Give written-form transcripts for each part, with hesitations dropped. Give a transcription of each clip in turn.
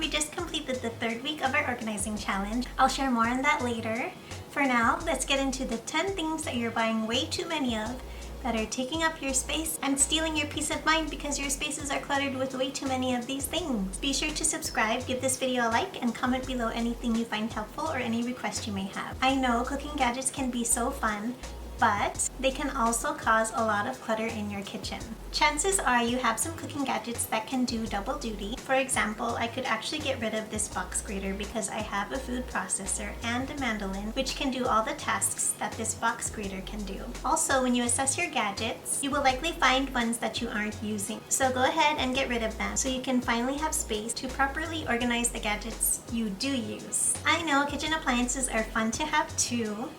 we just completed the third week of our organizing challenge. I'll share more on that later. For now, let's get into the 10 things that you're buying way too many of that are taking up your space and stealing your peace of mind because your spaces are cluttered with way too many of these things. Be sure to subscribe, give this video a like, and comment below anything you find helpful or any requests you may have. I know cooking gadgets can be so fun, but they can also cause a lot of clutter in your kitchen. Chances are you have some cooking gadgets that can do double duty. For example, I could actually get rid of this box grater because I have a food processor and a mandolin which can do all the tasks that this box grater can do. Also, when you assess your gadgets, you will likely find ones that you aren't using. So go ahead and get rid of them so you can finally have space to properly organize the gadgets you do use. I know kitchen appliances are fun to have too,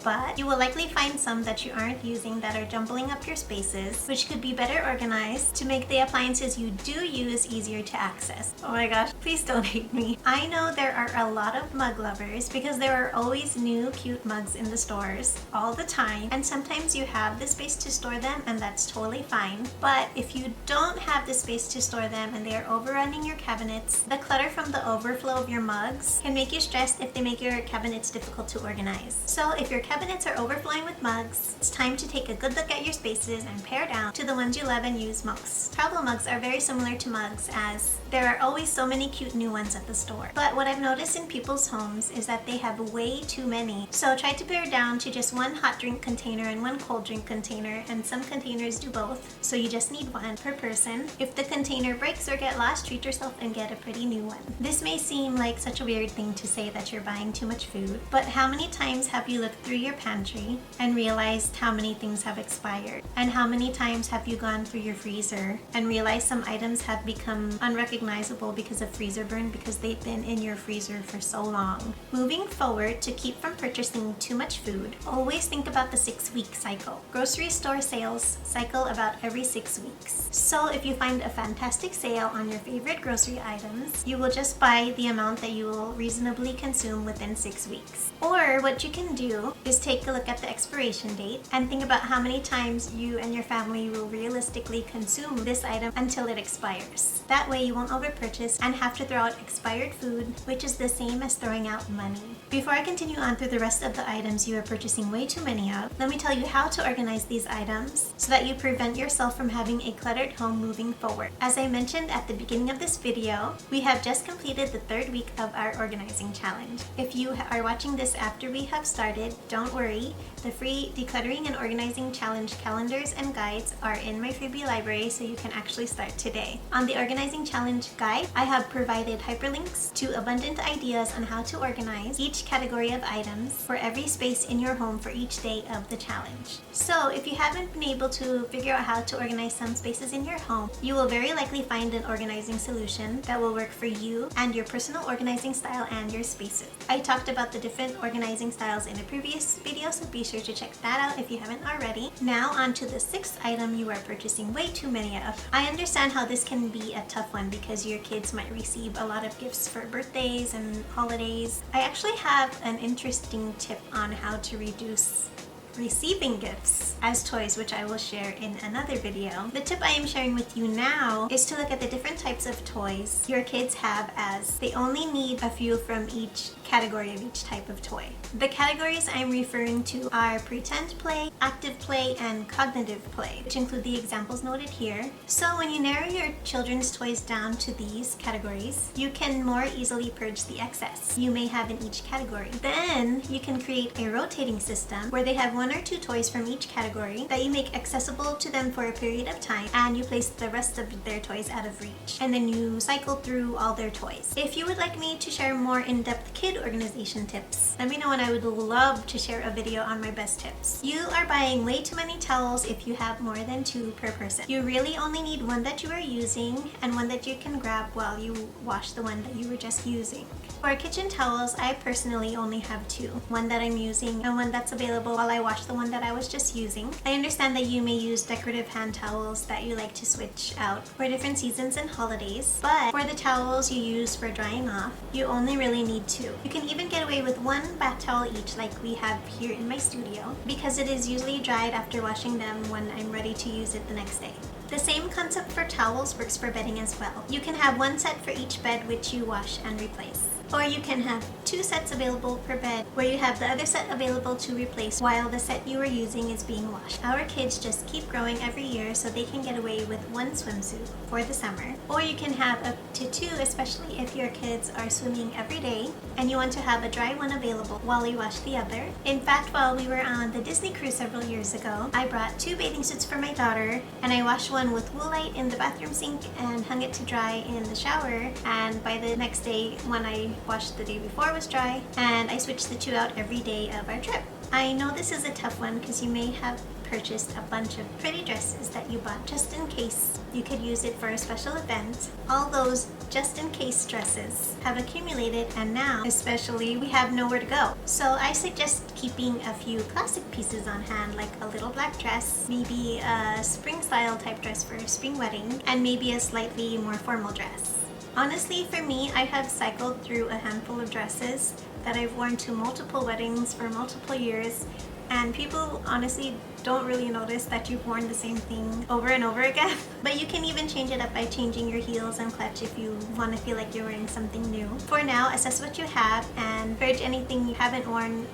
but you will likely find some that you aren't using that are jumbling up your spaces, which could be better organized to make the appliances you do use easier to access. Oh my gosh, please don't hate me. I know there are a lot of mug lovers because there are always new cute mugs in the stores all the time, and sometimes you have the space to store them and that's totally fine. But if you don't have the space to store them and they are overrunning your cabinets, the clutter from the overflow of your mugs can make you stressed if they make your cabinets difficult to organize. So if your cabinets are overflowing with mugs, it's time to take a good look at your spaces and pare down to the ones you love and use most. Travel mugs are very similar to mugs as there are always so many cute new ones at the store. But what I've noticed in people's homes is that they have way too many. So try to pare down to just one hot drink container and one cold drink container, and some containers do both, so you just need one per person. If the container breaks or get lost, treat yourself and get a pretty new one. This may seem like such a weird thing to say that you're buying too much food, but how many times have you looked through your pantry and realized how many things have expired? And how many times have you gone through your freezer and realized some items have become unrecognizable because of freezer burn because they've been in your freezer for so long? Moving forward, to keep from purchasing too much food, always think about the 6-week cycle. Grocery store sales cycle about every 6 weeks. So if you find a fantastic sale on your favorite grocery items, you will just buy the amount that you will reasonably consume within 6 weeks. Or what you can do is take a look at the expiration date and think about how many times you and your family will realistically consume this item until it expires. That way you won't overpurchase and have to throw out expired food, which is the same as throwing out money. Before I continue on through the rest of the items you are purchasing way too many of, let me tell you how to organize these items so that you prevent yourself from having a cluttered home moving forward. As I mentioned at the beginning of this video, we have just completed the third week of our organizing challenge. If you are watching this after we have started, don't worry. The free decluttering and organizing challenge calendars and guides are in my freebie library, so you can actually start today. On the organizing challenge guide, I have provided hyperlinks to abundant ideas on how to organize each category of items for every space in your home for each day of the challenge. So if you haven't been able to figure out how to organize some spaces in your home, you will very likely find an organizing solution that will work for you and your personal organizing style and your spaces. I talked about the different organizing styles in a previous video, so be sure to check that out if you haven't already. Now on to the 6th item you are purchasing way too many of. I understand how this can be a tough one because your kids might receive a lot of gifts for birthdays and holidays. I actually have an interesting tip on how to reduce receiving gifts as toys, which I will share in another video. The tip I am sharing with you now is to look at the different types of toys your kids have, as they only need a few from each category of each type of toy. The categories I'm referring to are pretend play, active play, and cognitive play, which include the examples noted here. So when you narrow your children's toys down to these categories, you can more easily purge the excess you may have in each category. Then you can create a rotating system where they have 1 or 2 toys from each category that you make accessible to them for a period of time, and you place the rest of their toys out of reach, and then you cycle through all their toys. If you would like me to share more in-depth kid organization tips, let me know and I would love to share a video on my best tips. You are buying way too many towels if you have more than 2 per person. You really only need one that you are using and one that you can grab while you wash the one that you were just using. For kitchen towels, I personally only have 2. One that I'm using and one that's available while I wash the one that I was just using. I understand that you may use decorative hand towels that you like to switch out for different seasons and holidays, but for the towels you use for drying off, you only really need 2. You can even get away with 1 bath towel each like we have here in my studio, because it is usually dried after washing them when I'm ready to use it the next day. The same concept for towels works for bedding as well. You can have one set for each bed which you wash and replace. Or you can have 2 sets available per bed where you have the other set available to replace while the set you are using is being washed. Our kids just keep growing every year so they can get away with 1 swimsuit for the summer. Or you can have up to 2, especially if your kids are swimming every day and you want to have a dry one available while you wash the other. In fact, while we were on the Disney cruise several years ago, I brought 2 bathing suits for my daughter and I washed one with Woolite in the bathroom sink and hung it to dry in the shower, and by the next day when I washed the day before was dry, and I switched the 2 out every day of our trip. I know this is a tough one because you may have purchased a bunch of pretty dresses that you bought just in case you could use it for a special event. All those just in case dresses have accumulated, and now especially we have nowhere to go. So I suggest keeping a few classic pieces on hand, like a little black dress, maybe a spring style type dress for a spring wedding, and maybe a slightly more formal dress. Honestly, for me, I have cycled through a handful of dresses that I've worn to multiple weddings for multiple years, and people honestly don't really notice that you've worn the same thing over and over again. But you can even change it up by changing your heels and clutch if you want to feel like you're wearing something new. For now, assess what you have and purge anything you haven't worn.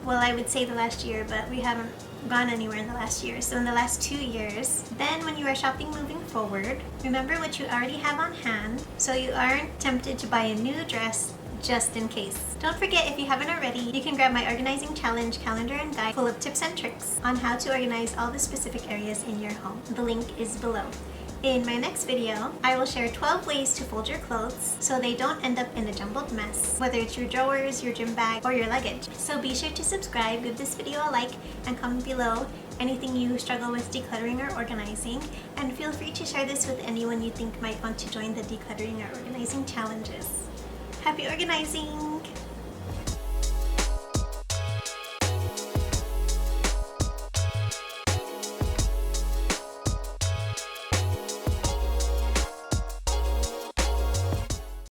Well, I would say the last year, but we haven't gone anywhere in the last year. So in the last 2 years, then when you are shopping moving forward, remember what you already have on hand so you aren't tempted to buy a new dress just in case. Don't forget, if you haven't already, you can grab my organizing challenge calendar and guide full of tips and tricks on how to organize all the specific areas in your home. The link is below. In my next video, I will share 12 ways to fold your clothes so they don't end up in a jumbled mess, whether it's your drawers, your gym bag, or your luggage. So be sure to subscribe, give this video a like, and comment below anything you struggle with decluttering or organizing, and feel free to share this with anyone you think might want to join the decluttering or organizing challenges. Happy organizing!